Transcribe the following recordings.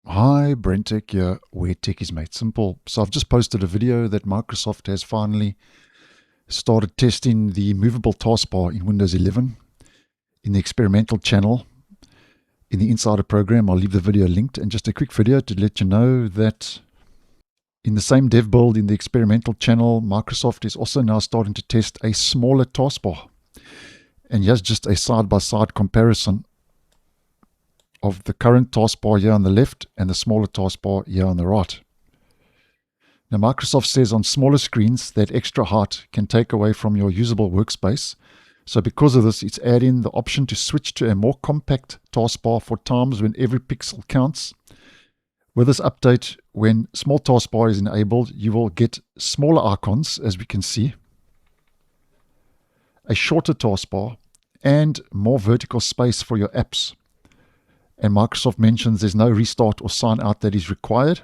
Hi, BrenTech here, where tech is made simple. So I've just posted a video that Microsoft has finally started testing the movable taskbar in Windows 11 in the experimental channel in the Insider program. I'll leave the video linked, and just a quick video to let you know that in the same dev build in the experimental channel, Microsoft is also now starting to test a smaller taskbar. And here's just a side-by-side comparison of the current taskbar here on the left and the smaller taskbar here on the right. Now, Microsoft says on smaller screens that extra height can take away from your usable workspace. So because of this, it's adding the option to switch to a more compact taskbar for times when every pixel counts. With this update, when small taskbar is enabled, you will get smaller icons, as we can see, a shorter taskbar, and more vertical space for your apps. And Microsoft mentions there's no restart or sign out that is required.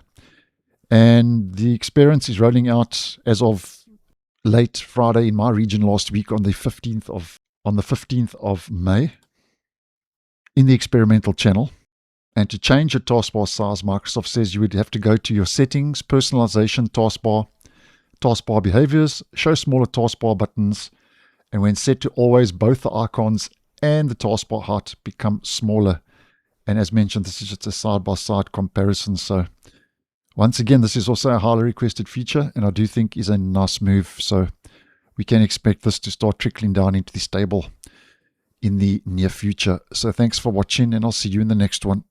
And the experience is rolling out as of late Friday in my region last week on the 15th of May in the experimental channel. And to change your taskbar size, Microsoft says you would have to go to your settings, personalization, taskbar behaviors, show smaller taskbar buttons, and when set to always, both the icons and the taskbar height become smaller. And as mentioned, this is just a side-by-side comparison. So once again, this is also a highly requested feature, and I do think is a nice move. So we can expect this to start trickling down into the stable in the near future. So thanks for watching, and I'll see you in the next one.